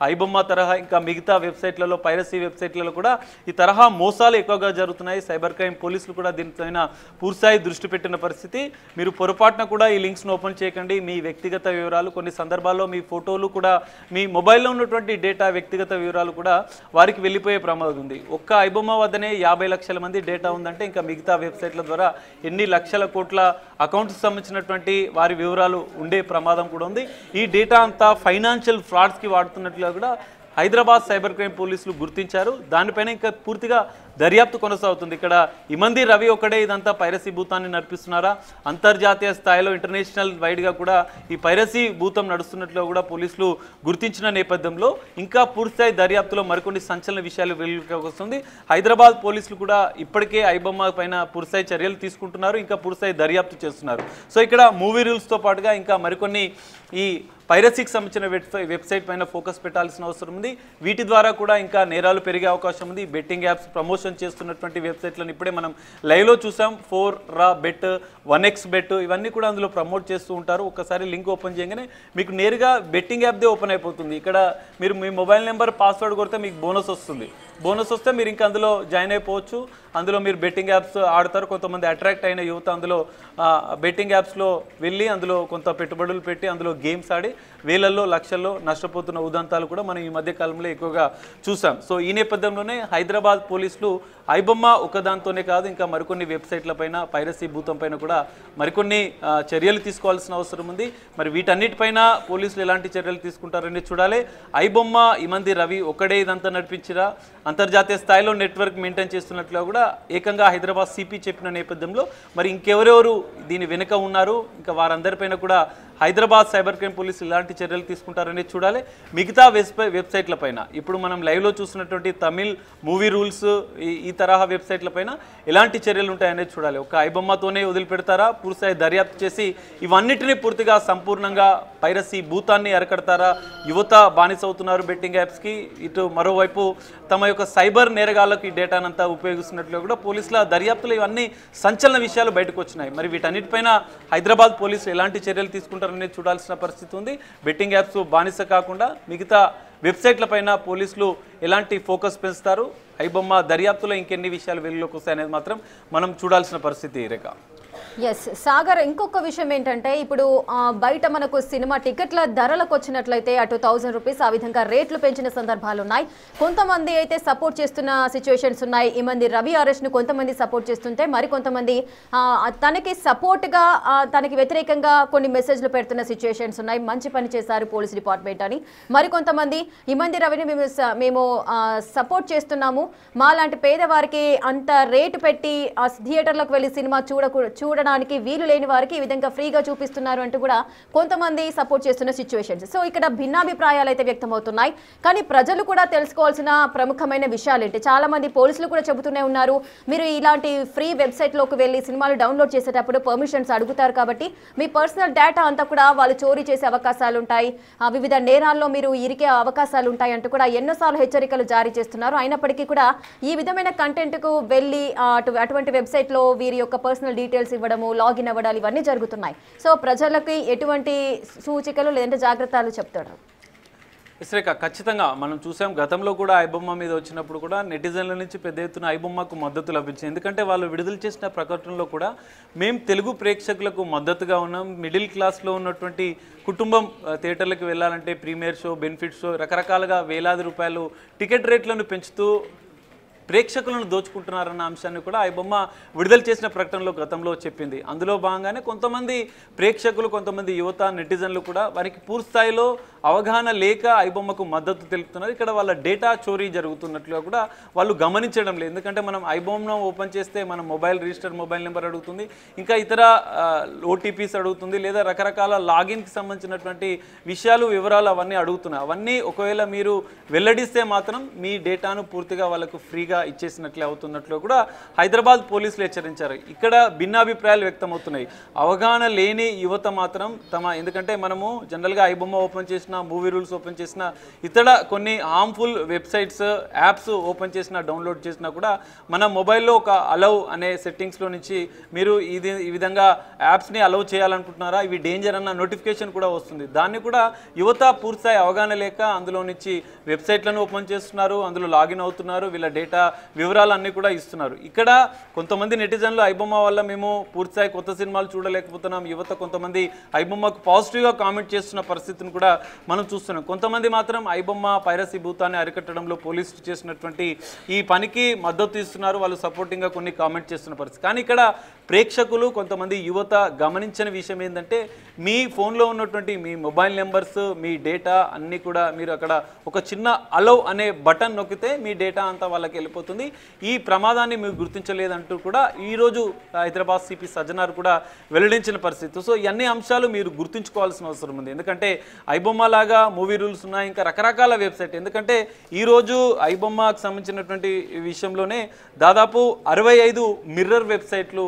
ఐబొమ్మ తరహా ఇంకా మిగతా వెబ్సైట్లలో పైరసీ వెబ్సైట్లలో కూడా ఈ తరహా మోసాలు ఎక్కువగా జరుగుతున్నాయి. సైబర్ క్రైమ్ పోలీసులు కూడా దీనిపైన పూర్తిస్థాయి దృష్టి పెట్టిన పరిస్థితి. మీరు పొరపాటున కూడా ఈ లింక్స్ను ఓపెన్ చేయకండి. మీ వ్యక్తిగత వివరాలు, కొన్ని సందర్భాల్లో మీ ఫోటోలు కూడా, మీ మొబైల్లో ఉన్నటువంటి డేటా, వ్యక్తిగత వివరాలు కూడా వారికి వెళ్ళిపోయే ప్రమాదం ఉంది. ఒక్క ఐబొమ్మ వద్దనే 50 లక్షల మంది డేటా ఉందంటే ఇంకా మిగతా వెబ్సైట్ల ద్వారా ఎన్ని లక్షల కోట్ల అకౌంట్స్ సంబంధించినటువంటి వారి వివరాలు ఉండే ప్రమాదం కూడా ఉంది. ఈ డేటా అంతా ఫైనాన్షియల్ ఫ్రాడ్స్కి వాడుతున్నట్లుగా కూడా హైదరాబాద్ సైబర్ క్రైమ్ పోలీసులు గుర్తించారు. దానిపైన ఇంకా పూర్తిగా దర్యాప్తు కొనసాగుతుంది. ఇక్కడ ఇమంది రవి ఒకడే ఇదంతా పైరసీ భూతాన్ని నడిపిస్తున్నారా, అంతర్జాతీయ స్థాయిలో ఇంటర్నేషనల్ వైడ్గా కూడా ఈ పైరసీ భూతం నడుస్తున్నట్లు కూడా పోలీసులు గుర్తించిన నేపథ్యంలో ఇంకా పూర్తిస్థాయి దర్యాప్తులో మరికొన్ని సంచలన విషయాలు వెలుగులోకి వస్తుంది. హైదరాబాద్ పోలీసులు కూడా ఇప్పటికే ఐబొమ్మ పైన పూర్తిస్థాయి చర్యలు తీసుకుంటున్నారు, ఇంకా పూర్తిస్థాయి దర్యాప్తు చేస్తున్నారు. సో ఇక్కడ మూవీ రూల్స్తో పాటుగా ఇంకా మరికొన్ని ఈ పైరసీకి సంబంధించిన వెబ్సైట్ పైన ఫోకస్ పెట్టాల్సిన అవసరం ఉంది. వీటి ద్వారా కూడా ఇంకా నేరాలు పెరిగే అవకాశం ఉంది. బెట్టింగ్ యాప్స్ ప్రమోషన్ చేస్తున్నటువంటి వెబ్సైట్లను ఇప్పుడే మనం లైవ్లో చూసాం. 4ra bet, 1x bet ఇవన్నీ కూడా అందులో ప్రమోట్ చేస్తూ ఉంటారు. ఒకసారి లింక్ ఓపెన్ చేయగానే మీకు నేరుగా బెట్టింగ్ యాప్దే ఓపెన్ అయిపోతుంది. ఇక్కడ మీరు మీ మొబైల్ నెంబర్, పాస్వర్డ్ కొడితే మీకు బోనస్ వస్తుంది. బోనస్ వస్తే మీరు ఇంకా అందులో జాయిన్ అయిపోవచ్చు. అందులో మీరు బెట్టింగ్ యాప్స్ ఆడతారు. కొంతమంది అట్రాక్ట్ అయిన యువత అందులో బెట్టింగ్ యాప్స్లో వెళ్ళి అందులో కొంత పెట్టుబడులు పెట్టి అందులో గేమ్స్ ఆడి వేలల్లో లక్షల్లో నష్టపోతున్న ఉదంతాలు కూడా మనం ఈ మధ్య కాలంలో ఎక్కువగా చూసాం. సో ఈ నేపథ్యంలోనే హైదరాబాద్ పోలీసులు ఐబొమ్మ ఒకదాంతోనే కాదు ఇంకా మరికొన్ని వెబ్సైట్ల పైన పైరసీ భూతం పైన కూడా మరికొన్ని చర్యలు తీసుకోవాల్సిన అవసరం ఉంది. మరి వీటన్నిటిపైన పోలీసులు ఎలాంటి చర్యలు తీసుకుంటారని చూడాలి. ఐబొమ్మ ఇమంది రవి ఒకడే ఇదంతా నడిపించిరా, అంతర్జాతీయ స్థాయిలో నెట్వర్క్ మెయింటైన్ చేస్తున్నట్లుగా కూడా ఏకంగా హైదరాబాద్ సిపి చెప్పిన నేపథ్యంలో మరి ఇంకెవరెవరు దీని వెనుక ఉన్నారు, ఇంకా వారందరిపైన కూడా హైదరాబాద్ సైబర్ క్రైమ్ పోలీసులు ఇలాంటి చర్యలు తీసుకుంటారని చూడాలి. మిగతా వెబ్సైట్ల పైన ఇప్పుడు మనం లైవ్లో చూస్తున్నటువంటి తమిళ్ మూవీ రూల్స్ ఈ తరహా వెబ్సైట్ల పైన ఎలాంటి చర్యలు ఉంటాయనేది చూడాలి. ఒక ఐబొమ్మతోనే వదిలిపెడతారా, పూర్తిస్థాయి దర్యాప్తు చేసి ఇవన్నిటినీ పూర్తిగా సంపూర్ణంగా పైరసీ భూతాన్ని అరికడతారా? యువత బానిసవుతున్నారు బెట్టింగ్ యాప్స్కి, ఇటు మరోవైపు తమ యొక్క సైబర్ నేరగాళ్ళకి ఈ డేటానంతా ఉపయోగిస్తున్నట్లుగా కూడా పోలీసుల దర్యాప్తులు ఇవన్నీ సంచలన విషయాలు బయటకు వచ్చినాయి. మరి వీటన్నిటిపైన హైదరాబాద్ పోలీసులు ఎలాంటి చర్యలు తీసుకుంటారనేది చూడాల్సిన పరిస్థితి ఉంది. బెట్టింగ్ యాప్స్ బానిస కాకుండా మిగతా వెబ్సైట్ల పైన పోలీసులు ఎలాంటి ఫోకస్ పెంచుతారు, ఐబొమ్మ దర్యాప్తులో ఇంకెన్ని విషయాలు వెలుగులోకి వస్తాయనేది మాత్రం మనం చూడాల్సిన పరిస్థితి రేఖ. ఎస్ సాగర్, ఇంకొక విషయం ఏంటంటే ఇప్పుడు బయట మనకు సినిమా టికెట్ల ధరలకు వచ్చినట్లయితే అటు 1000 రూపీస్ ఆ విధంగా రేట్లు పెంచిన సందర్భాలు ఉన్నాయి. కొంతమంది అయితే సపోర్ట్ చేస్తున్న సిచ్యువేషన్స్ ఉన్నాయి. ఈ మంది రవి అరెస్ట్ను కొంతమంది సపోర్ట్ చేస్తుంటే మరికొంతమంది తనకి సపోర్ట్గా తనకి వ్యతిరేకంగా కొన్ని మెసేజ్లు పెడుతున్న సిచ్యువేషన్స్ ఉన్నాయి. మంచి పని చేశారు పోలీస్ డిపార్ట్మెంట్ అని. మరికొంతమంది ఈ మంది రవిని మేము సపోర్ట్ చేస్తున్నాము, మాలాంటి పేదవారికి అంత రేటు పెట్టి థియేటర్లకు వెళ్ళి సినిమా చూడడానికి వీలు లేని వారికి ఈ విధంగా ఫ్రీగా చూపిస్తున్నారు అంటూ కూడా కొంతమంది సపోర్ట్ చేస్తున్న సిచ్యువేషన్స్. సో ఇక్కడ భిన్నాభిప్రాయాలు అయితే వ్యక్తమవుతున్నాయి. కానీ ప్రజలు కూడా తెలుసుకోవాల్సిన ప్రముఖమైన విషయాలు ఏంటి, చాలా మంది పోలీసులు కూడా చెబుతూనే ఉన్నారు, మీరు ఇలాంటి ఫ్రీ వెబ్సైట్లోకి వెళ్ళి సినిమాలు డౌన్లోడ్ చేసేటప్పుడు పర్మిషన్స్ అడుగుతారు కాబట్టి మీ పర్సనల్ డేటా అంతా కూడా వాళ్ళు చోరీ చేసే అవకాశాలు ఉంటాయి, వివిధ నేరాల్లో మీరు ఇరికే అవకాశాలు ఉంటాయి అంటూ కూడా ఎన్నోసార్లు హెచ్చరికలు జారీ చేస్తున్నారు. అయినప్పటికీ కూడా ఈ విధమైన కంటెంట్కు వెళ్ళి అటువంటి వెబ్సైట్లో వీరి యొక్క పర్సనల్ డీటెయిల్స్ ఇవ్వడము, లాగిన్ అవ్వడాలు ఇవన్నీ జరుగుతున్నాయి. సో ప్రజలకి ఎటువంటి సూచికలు లేదంటే జాగ్రత్తలు చెప్తారు? శ్రేఖ, ఖచ్చితంగా మనం చూసాం గతంలో కూడా ఐబొమ్మ మీద వచ్చినప్పుడు కూడా నెటిజన్ల నుంచి పెద్ద ఎత్తున ఐబొమ్మకు మద్దతు లభించింది. ఎందుకంటే వాళ్ళు విడుదల చేసిన ప్రకటనలో కూడా మేము తెలుగు ప్రేక్షకులకు మద్దతుగా ఉన్నాం, మిడిల్ క్లాస్లో ఉన్నటువంటి కుటుంబం థియేటర్లకు వెళ్ళాలంటే ప్రీమియర్ షో, బెనిఫిట్ షో రకరకాలుగా వేలాది రూపాయలు టికెట్ రేట్లను పెంచుతూ ప్రేక్షకులను దోచుకుంటున్నారన్న అంశాన్ని కూడా ఐబొమ్మ విడుదల చేసిన ప్రకటనలో గతంలో చెప్పింది. అందులో భాగంగానే కొంతమంది ప్రేక్షకులు, కొంతమంది యువత, నెటిజన్లు కూడా వారికి పూర్తి స్థాయిలో అవగాహన లేక ఐబొమ్మకు మద్దతు తెలుపుతున్నారు. ఇక్కడ వాళ్ళ డేటా చోరీ జరుగుతున్నట్లుగా కూడా వాళ్ళు గమనించడం లేదు. ఎందుకంటే మనం ఐబొమ్ను ఓపెన్ చేస్తే మన రిజిస్టర్ మొబైల్ నెంబర్ అడుగుతుంది, ఇంకా ఇతర ఓటీపీస్ అడుగుతుంది, లేదా రకరకాల లాగిన్కి సంబంధించినటువంటి విషయాలు, వివరాలు అవన్నీ అడుగుతున్నాయి. అవన్నీ ఒకవేళ మీరు వెల్లడిస్తే మాత్రం మీ డేటాను పూర్తిగా వాళ్ళకు ఫ్రీగా ఇచ్చేసినట్లే అవుతున్నట్లు కూడా హైదరాబాద్ పోలీసులు హెచ్చరించారు. ఇక్కడ భిన్నాభిప్రాయాలు వ్యక్తమవుతున్నాయి. అవగాహన లేని యువత మాత్రం ఎందుకంటే మనము జనరల్గా ఐబొమ్మ ఓపెన్ చేసిన, మూవీ రూల్స్ ఓపెన్ చేసిన, ఇతర కొన్ని హార్మ్ఫుల్ వెబ్సైట్స్, యాప్స్ ఓపెన్ చేసిన, డౌన్లోడ్ చేసినా కూడా మన మొబైల్లో ఒక అలౌ అనే సెట్టింగ్స్లో నుంచి మీరు ఈ విధంగా యాప్స్ని అలౌ చేయాలనుకుంటున్నారా, ఇవి డేంజర్ అన్న నోటిఫికేషన్ కూడా వస్తుంది. దాన్ని కూడా యువత పూర్తిస్థాయి అవగాహన లేక అందులో నుంచి వెబ్సైట్లను ఓపెన్ చేస్తున్నారు, అందులో లాగిన్ అవుతున్నారు, వీళ్ళ డేటా వివరాలు అన్నీ కూడా ఇస్తున్నారు. ఇక్కడ కొంతమంది నెటిజన్లు ఐబొమ్మ వల్ల మేము పూర్తిస్థాయి కొత్త సినిమాలు చూడలేకపోతున్నాం, యువత కొంతమంది ఐబొమ్మకు పాజిటివ్గా కామెంట్ చేస్తున్న పరిస్థితిని కూడా మనం చూస్తున్నాం. కొంతమంది మాత్రం ఐబొమ్మ పైరసీ భూతాన్ని అరికట్టడంలో పోలీసులు చేసినటువంటి ఈ పనికి మద్దతు ఇస్తున్నారు, వాళ్ళు సపోర్టింగ్గా కొన్ని కామెంట్ చేస్తున్న పరిస్థితి. కానీ ఇక్కడ ప్రేక్షకులు, కొంతమంది యువత గమనించని విషయం ఏంటంటే మీ ఫోన్లో ఉన్నటువంటి మీ మొబైల్ నెంబర్స్, మీ డేటా అన్నీ కూడా మీరు అక్కడ ఒక చిన్న అలౌ అనే బటన్ నొక్కితే మీ డేటా అంతా వాళ్ళకి వెళ్ళిపోతుంది. ఈ ప్రమాదాన్ని మీరు గుర్తించలేదంటూ కూడా ఈరోజు హైదరాబాద్ సిపి సజ్జనార్ కూడా వెల్లడించిన పరిస్థితి. సో ఇవన్నీ అంశాలు మీరు గుర్తుంచుకోవాల్సిన అవసరం ఉంది. ఎందుకంటే ఐబొమ్మ లాగా మూవీ రూల్స్ ఉన్నాయి, ఇంకా రకరకాల వెబ్సైట్. ఎందుకంటే ఈరోజు ఐబొమ్మకు సంబంధించినటువంటి విషయంలోనే దాదాపు 65 మిర్రర్ వెబ్సైట్లు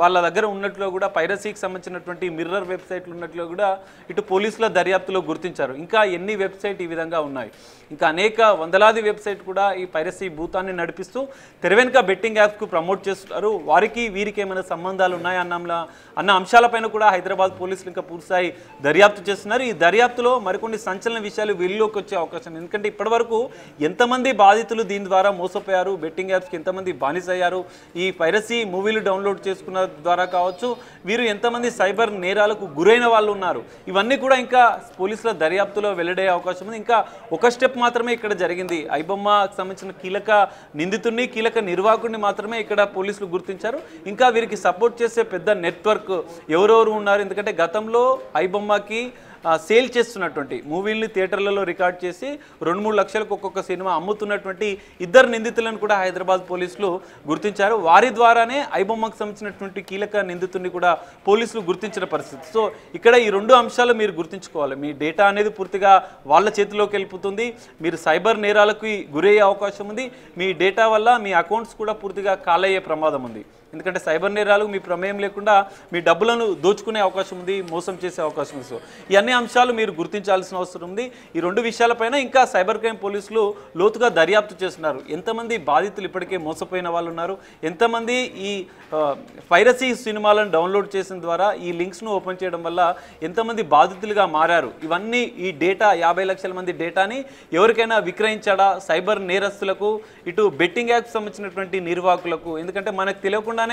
వాళ్ళ దగ్గర ఉన్నట్లు కూడా, పైరసీకి సంబంధించినటువంటి మిర్రర్ వెబ్సైట్లు ఉన్నట్లు కూడా ఇటు పోలీసుల దర్యాప్తులో గుర్తించారు. ఇంకా ఎన్ని వెబ్సైట్ ఈ విధంగా ఉన్నాయి, ఇంకా అనేక వందలాది వెబ్సైట్ కూడా ఈ పైరసీ భూతాన్ని నడిపిస్తూ తెరవెనుక బెట్టింగ్ యాప్స్కు ప్రమోట్ చేస్తున్నారు. వారికి వీరికి ఏమైనా సంబంధాలు ఉన్నాయా అన్న అంశాలపైన కూడా హైదరాబాద్ పోలీసులు ఇంకా పూర్తిస్థాయి దర్యాప్తు చేస్తున్నారు. ఈ దర్యాప్తులో మరికొన్ని సంచలన విషయాలు వెలుగులోకి వచ్చే అవకాశం. ఎందుకంటే ఇప్పటివరకు ఎంతమంది బాధితులు దీని ద్వారా మోసపోయారు, బెట్టింగ్ యాప్స్కి ఎంతమంది బానిసయ్యారు, ఈ పైరసీ మూవీలు డౌన్లోడ్ చేసుకున్న ద్వారా కావచ్చు, వీరు ఎంతమంది సైబర్ నేరాలకు గురైన వాళ్ళు ఉన్నారు, ఇవన్నీ కూడా ఇంకా పోలీసుల దర్యాప్తులో వెల్లడే అవకాశం ఉంది. ఇంకా ఒక స్టెప్ మాత్రమే ఇక్కడ జరిగింది. ఐబొమ్మకు సంబంధించిన కీలక నిందితుడిని, కీలక నిర్వాహకుడిని మాత్రమే ఇక్కడ పోలీసులు గుర్తించారు. ఇంకా వీరికి సపోర్ట్ చేసే పెద్ద నెట్వర్క్ ఎవరెవరు ఉన్నారు. ఎందుకంటే గతంలో ఐబొమ్మకి సేల్ చేస్తున్నటువంటి మూవీల్ని థియేటర్లలో రికార్డ్ చేసి 2-3 లక్షలకు ఒక్కొక్క సినిమా అమ్ముతున్నటువంటి ఇద్దరు నిందితులను కూడా హైదరాబాద్ పోలీసులు గుర్తించారు. వారి ద్వారానే ఐబొమ్మకు సంబంధించినటువంటి కీలక నిందితుడిని కూడా పోలీసులు గుర్తించిన పరిస్థితి. సో ఇక్కడ ఈ 2 అంశాలు మీరు గుర్తుంచుకోవాలి. మీ డేటా అనేది పూర్తిగా వాళ్ళ చేతిలోకి వెళ్ళిపోతుంది, మీరు సైబర్ నేరాలకు గురయ్యే అవకాశం ఉంది, మీ డేటా వల్ల మీ అకౌంట్స్ కూడా పూర్తిగా కాలయ్యే ప్రమాదం ఉంది. ఎందుకంటే సైబర్ నేరాలు మీ ప్రమేయం లేకుండా మీ డబ్బులను దోచుకునే అవకాశం ఉంది, మోసం చేసే అవకాశం ఉంది. సో ఇవన్నీ అంశాలు మీరు గుర్తించాల్సిన అవసరం ఉంది. ఈ 2 విషయాలపైన ఇంకా సైబర్ క్రైమ్ పోలీసులు లోతుగా దర్యాప్తు చేస్తున్నారు. ఎంతమంది బాధితులు ఇప్పటికే మోసపోయిన వాళ్ళు ఉన్నారు, ఎంతమంది ఈ పైరసీ సినిమాలను డౌన్లోడ్ చేసిన ద్వారా ఈ లింక్స్ను ఓపెన్ చేయడం వల్ల ఎంతమంది బాధితులుగా మారారు, ఇవన్నీ ఈ డేటా 50 లక్షల మంది డేటాని ఎవరికైనా విక్రయించాడా, సైబర్ నేరస్తులకు, ఇటు బెట్టింగ్ యాప్కి సంబంధించినటువంటి నిర్వాహకులకు. ఎందుకంటే మనకు తెలియకుండానే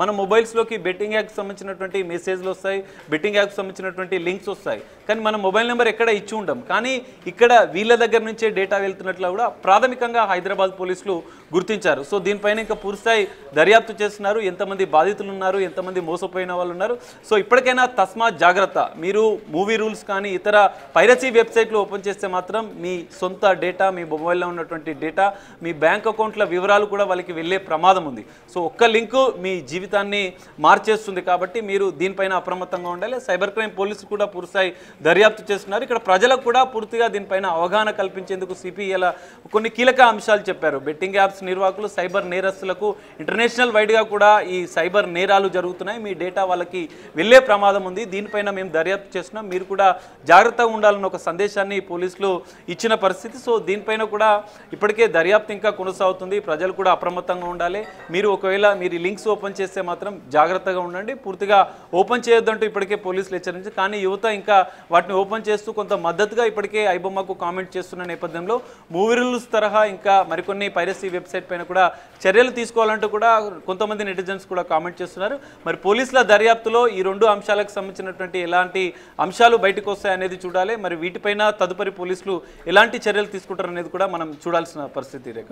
మన మొబైల్స్లోకి బెట్టింగ్ యాప్కి సంబంధించినటువంటి మెసేజ్లు వస్తాయి, బెట్టింగ్ యాప్కి సంబంధించినటువంటి లింక్స్ వస్తాయి, కానీ మన మొబైల్ నెంబర్ ఎక్కడ ఇచ్చి ఉంటాం. కానీ ఇక్కడ వీళ్ళ దగ్గర నుంచే డేటా వెళ్తున్నట్లు కూడా ప్రాథమికంగా హైదరాబాద్ పోలీసులు గుర్తించారు. సో దీనిపైన ఇంకా పూర్తిస్థాయి దర్యాప్తు చేస్తున్నారు. ఎంతమంది బాధితులు ఉన్నారు, ఎంతమంది మోసపోయిన వాళ్ళు ఉన్నారు. సో ఇప్పటికైనా తస్మాత్ జాగ్రత్త. మీరు మూవీ రూల్స్ కానీ ఇతర పైరసీ వెబ్సైట్లు ఓపెన్ చేస్తే మాత్రం మీ సొంత డేటా, మీ మొబైల్లో ఉన్నటువంటి డేటా, మీ బ్యాంక్ అకౌంట్ల వివరాలు కూడా వాళ్ళకి వెళ్ళే ప్రమాదం ఉంది. సో ఒక్క లింకు మీ జీవితాన్ని మార్చేస్తుంది. కాబట్టి మీరు దీనిపైన అప్రమత్తంగా ఉండాలి. సైబర్ క్రైమ్ పోలీసులు కూడా పూర్తిస్థాయి దర్యాప్తు చేస్తున్నారు. ఇక్కడ ప్రజలకు కూడా పూర్తిగా దీనిపైన అవగాహన కల్పించేందుకు సిపి ఇలా కొన్ని కీలక అంశాలు చెప్పారు. బెట్టింగ్ యాప్స్ నిర్వాహకులు, సైబర్ నేరస్తులకు ఇంటర్నేషనల్ వైడ్గా కూడా ఈ సైబర్ నేరాలు జరుగుతున్నాయి, మీ డేటా వాళ్ళకి వెళ్ళే ప్రమాదం ఉంది, దీనిపైన మేము దర్యాప్తు చేస్తున్నాం, మీరు కూడా జాగ్రత్తగా ఉండాలన్న ఒక సందేశాన్ని పోలీసులు ఇచ్చిన పరిస్థితి. సో దీనిపైన కూడా ఇప్పటికే దర్యాప్తు ఇంకా కొనసాగుతుంది. ప్రజలు కూడా అప్రమత్తంగా ఉండాలి. మీరు ఒకవేళ మీరు లింక్స్ ఓపెన్ చేస్తే మాత్రం జాగ్రత్తగా ఉండండి. పూర్తిగా ఓపెన్ చేయొద్దంటూ ఇప్పటికే పోలీసులు హెచ్చరించారు. కానీ యువత ఇంకా వాటిని ఓపెన్ చేస్తూ కొంత మద్దతుగా ఇప్పటికే ఐబొమ్మకు కామెంట్ చేస్తున్న నేపథ్యంలో మూవీ రూల్స్ తరహా ఇంకా మరికొన్ని పైరసీ వెబ్సైట్ పైన కూడా చర్యలు తీసుకోవాలంటూ కూడా కొంతమంది నెటిజన్స్ కూడా కామెంట్ చేస్తున్నారు. మరి పోలీసుల దర్యాప్తులో ఈ 2 అంశాలకు సంబంధించినటువంటి ఎలాంటి అంశాలు బయటకు వస్తాయనేది చూడాలి. మరి వీటిపైన తదుపరి పోలీసులు ఎలాంటి చర్యలు తీసుకుంటారనేది కూడా మనం చూడాల్సిన పరిస్థితి రేఖ.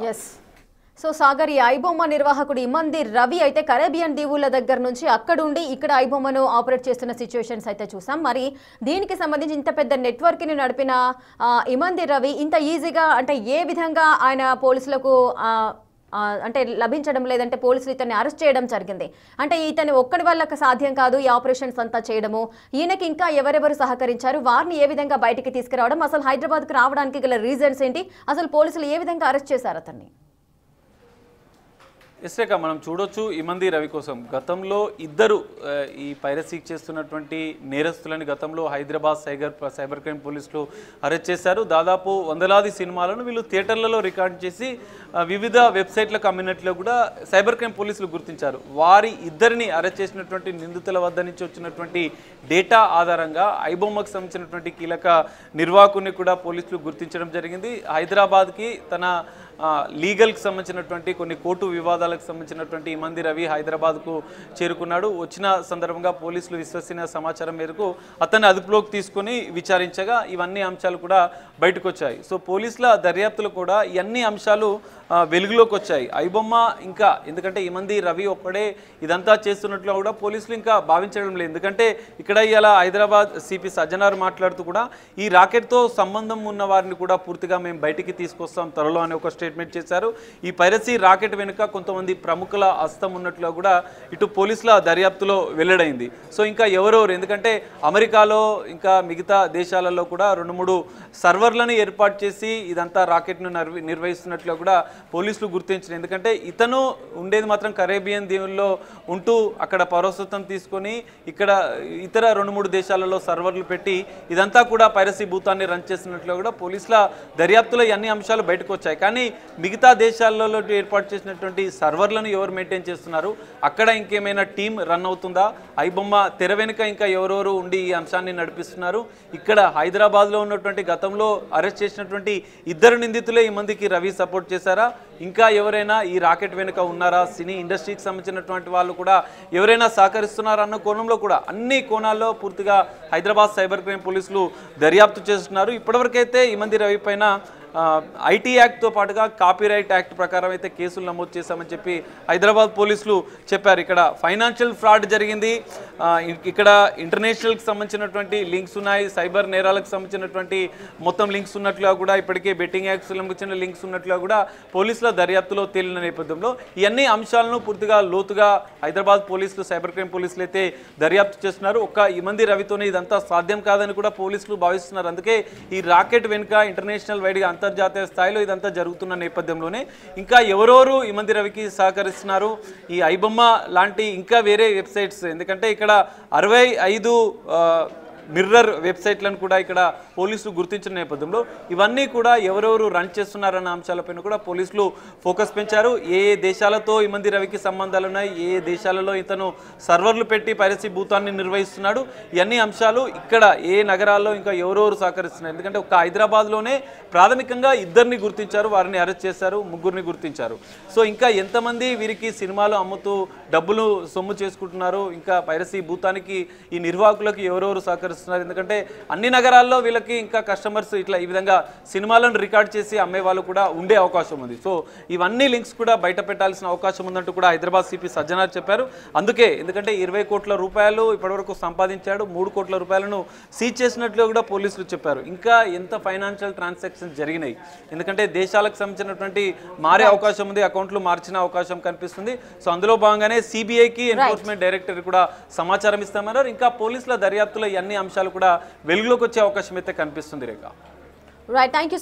సో సాగర్, ఈ ఐబొమ్మ నిర్వాహకుడు ఇమంది రవి అయితే కరేబియన్ దీవుల దగ్గర నుంచి అక్కడుండి ఇక్కడ ఐబొమ్మను ఆపరేట్ చేస్తున్న సిచ్యువేషన్స్ అయితే చూసాం. మరి దీనికి సంబంధించి ఇంత పెద్ద నెట్వర్క్ని నడిపిన ఇమంది రవి ఇంత ఈజీగా అంటే ఏ విధంగా ఆయన పోలీసులకు అంటే లభించడం లేదంటే పోలీసులు ఇతన్ని అరెస్ట్ చేయడం జరిగింది? అంటే ఇతని ఒక్కడి వల్ల సాధ్యం కాదు ఈ ఆపరేషన్స్ అంతా చేయడము. ఈయనకి ఇంకా ఎవరెవరు సహకరించారు, వారిని ఏ విధంగా బయటికి తీసుకురావడం, అసలు హైదరాబాద్కి రావడానికి గల రీజన్స్ ఏంటి, అసలు పోలీసులు ఏ విధంగా అరెస్ట్ చేశారు అతన్ని? ఎస్రేక మనం చూడొచ్చు ఇమంది రవి కోసం గతంలో ఇద్దరు ఈ పైరసీకి చేస్తున్నటువంటి నేరస్తులని గతంలో హైదరాబాద్ సైబర్ క్రైమ్ పోలీసులు అరెస్ట్ చేశారు. దాదాపు వందలాది సినిమాలను వీళ్ళు థియేటర్లలో రికార్డ్ చేసి వివిధ వెబ్సైట్లకు అమ్మినట్లు కూడా సైబర్ క్రైమ్ పోలీసులు గుర్తించారు. వారి ఇద్దరిని అరెస్ట్ చేసినటువంటి నిందితుల వద్ద నుంచి వచ్చినటువంటి డేటా ఆధారంగా ఐబొమ్మకు సంబంధించినటువంటి కీలక నిర్వాహకుని కూడా పోలీసులు గుర్తించడం జరిగింది. హైదరాబాద్కి తన లీగల్కి సంబంధించినటువంటి కొన్ని కోర్టు వివాదాలకు సంబంధించినటువంటి ఇమంది రవి హైదరాబాద్కు చేరుకున్నాడు. వచ్చిన సందర్భంగా పోలీసులు విశ్వసనీయ సమాచారం మేరకు అతన్ని అదుపులోకి తీసుకొని విచారించగా ఇవన్నీ అంశాలు కూడా బయటకు వచ్చాయి. సో పోలీసుల దర్యాప్తులు కూడా ఇవన్నీ అంశాలు వెలుగులోకి వచ్చాయి. ఐబొమ్మ ఇంకా ఎందుకంటే ఇమంది రవి ఒక్కడే ఇదంతా చేస్తున్నట్లు కూడా పోలీసులు ఇంకా భావించడం లేదు. ఎందుకంటే ఇక్కడ ఇలా హైదరాబాద్ సిపి సజ్జనార్ మాట్లాడుతూ కూడా ఈ రాకెట్తో సంబంధం ఉన్న వారిని కూడా పూర్తిగా మేము బయటికి తీసుకొస్తాం త్వరలో అనే ఒక స్టేట్మెంట్ చేశారు. ఈ పైరసీ రాకెట్ వెనుక కొంతమంది ప్రముఖుల హస్తం ఉన్నట్లుగా కూడా ఇటు పోలీసుల దర్యాప్తులో వెల్లడైంది. సో ఇంకా ఎవరెవరు, ఎందుకంటే అమెరికాలో ఇంకా మిగతా దేశాలలో కూడా 2-3 సర్వర్లను ఏర్పాటు చేసి ఇదంతా రాకెట్ను నిర్వహిస్తున్నట్లు కూడా పోలీసులు గుర్తించారు. ఎందుకంటే ఇతను ఉండేది మాత్రం కరేబియన్ దీవుల్లో ఉంటూ అక్కడ పౌరసత్వం తీసుకొని ఇక్కడ ఇతర 2-3 దేశాలలో సర్వర్లు పెట్టి ఇదంతా కూడా పైరసీ భూతాన్ని రన్ చేస్తున్నట్లు కూడా పోలీసుల దర్యాప్తులో అన్ని అంశాలు బయటకు వచ్చాయి. కానీ మిగతా దేశాలలో ఏర్పాటు చేసినటువంటి సర్వర్లను ఎవరు మెయింటైన్ చేస్తున్నారు, అక్కడ ఇంకేమైనా టీం రన్ అవుతుందా, ఐబొమ్మ తెర వెనుక ఇంకా ఎవరెవరు ఉండి ఈ అంశాన్ని నడిపిస్తున్నారు, ఇక్కడ హైదరాబాద్లో ఉన్నటువంటి గతంలో అరెస్ట్ చేసినటువంటి ఇద్దరు నిందితులే ఈ మందికి రవి సపోర్ట్ చేశారా, ఇంకా ఎవరైనా ఈ రాకెట్ వెనుక ఉన్నారా, సినీ ఇండస్ట్రీకి సంబంధించినటువంటి వాళ్ళు కూడా ఎవరైనా సహకరిస్తున్నారా అన్న కోణంలో కూడా అన్ని కోణాల్లో పూర్తిగా హైదరాబాద్ సైబర్ క్రైమ్ పోలీసులు దర్యాప్తు చేస్తున్నారు. ఇప్పటివరకైతే ఈ మంది రవి పైన ఐటీ యాక్ట్తో పాటుగా కాపీరైట్ యాక్ట్ ప్రకారం అయితే కేసులు నమోదు చేశామని చెప్పి హైదరాబాద్ పోలీసులు చెప్పారు. ఇక్కడ ఫైనాన్షియల్ ఫ్రాడ్ జరిగింది, ఇక్కడ ఇంటర్నేషనల్కి సంబంధించినటువంటి లింక్స్ ఉన్నాయి, సైబర్ నేరాలకు సంబంధించినటువంటి మొత్తం లింక్స్ ఉన్నట్లుగా కూడా ఇప్పటికే బెట్టింగ్ యాక్ట్స్ సంబంధించిన లింక్స్ ఉన్నట్లుగా కూడా పోలీసుల దర్యాప్తులో తేలిన నేపథ్యంలో ఈ అన్ని అంశాలను పూర్తిగా లోతుగా హైదరాబాద్ పోలీసులు సైబర్ క్రైమ్ పోలీసులు అయితే దర్యాప్తు చేస్తున్నారు. ఒక్క ఇమంది రవితోనే ఇదంతా సాధ్యం కాదని కూడా పోలీసులు భావిస్తున్నారు. అందుకే ఈ రాకెట్ వెనుక ఇంటర్నేషనల్ వైడ్గా అంతర్జాతీయ స్థాయిలో ఇదంతా జరుగుతున్న నేపథ్యంలోనే ఇంకా ఎవరెవరు ఇమంది రవికి సహకరిస్తున్నారు, ఈ ఐబొమ్మ లాంటి ఇంకా వేరే వెబ్సైట్స్, ఎందుకంటే ఇక్కడ 65 మిర్రర్ వెబ్సైట్లను కూడా ఇక్కడ పోలీసులు గుర్తించిన నేపథ్యంలో ఇవన్నీ కూడా ఎవరెవరు రన్ చేస్తున్నారన్న అంశాలపైన కూడా పోలీసులు ఫోకస్ పెంచారు. ఏ దేశాలతో ఈ మంది రవికి సంబంధాలు ఉన్నాయి, ఏ దేశాలలో ఇతను సర్వర్లు పెట్టి పైరసీ భూతాన్ని నిర్వహిస్తున్నాడు, ఇవన్నీ అంశాలు ఇక్కడ ఏ నగరాల్లో ఇంకా ఎవరెవరు సహకరిస్తున్నారు. ఎందుకంటే ఒక హైదరాబాద్లోనే ప్రాథమికంగా ఇద్దరిని గుర్తించారు, వారిని అరెస్ట్ చేశారు, 3గురిని గుర్తించారు. సో ఇంకా ఎంతమంది వీరికి సినిమాలు అమ్ముతూ డబ్బులు సొమ్ము చేసుకుంటున్నారు, ఇంకా పైరసీ భూతానికి ఈ నిర్వాహకులకు ఎవరెవరు సహకరిస్తున్నారు, ఎందుకంటే అన్ని నగరాల్లో వీళ్ళకి ఇంకా కస్టమర్స్ ఇట్లా ఈ విధంగా సినిమాలను రికార్డ్ చేసి అమ్మే వాళ్ళు కూడా ఉండే అవకాశం ఉంది. సో ఇవన్నీ లింక్స్ కూడా బయట పెట్టాల్సిన అవకాశం ఉందంటూ కూడా హైదరాబాద్ సిపి సజ్జనార్ చెప్పారు. అందుకే ఎందుకంటే 20 కోట్ల రూపాయలు ఇప్పటివరకు సంపాదించాడు, 3 కోట్ల రూపాయలను సీజ్ చేసినట్లు కూడా పోలీసులు చెప్పారు. ఇంకా ఎంత ఫైనాన్షియల్ ట్రాన్సాక్షన్స్ జరిగినాయి, ఎందుకంటే దేశాలకు సంబంధించినటువంటి మారే అవకాశం ఉంది, అకౌంట్లు మార్చిన అవకాశం కనిపిస్తుంది. సో అందులో భాగంగానే సిబిఐకి ఎన్ఫోర్స్మెంట్ డైరెక్టర్ కూడా సమాచారం ఇస్తామన్నారు. ఇంకా పోలీసుల దర్యాప్తులో అన్ని అంశాలు కూడా వెలుగులోకి వచ్చే అవకాశం అయితే కనిపిస్తుంది. రేఖ, రైట్, థ్యాంక్ యూ.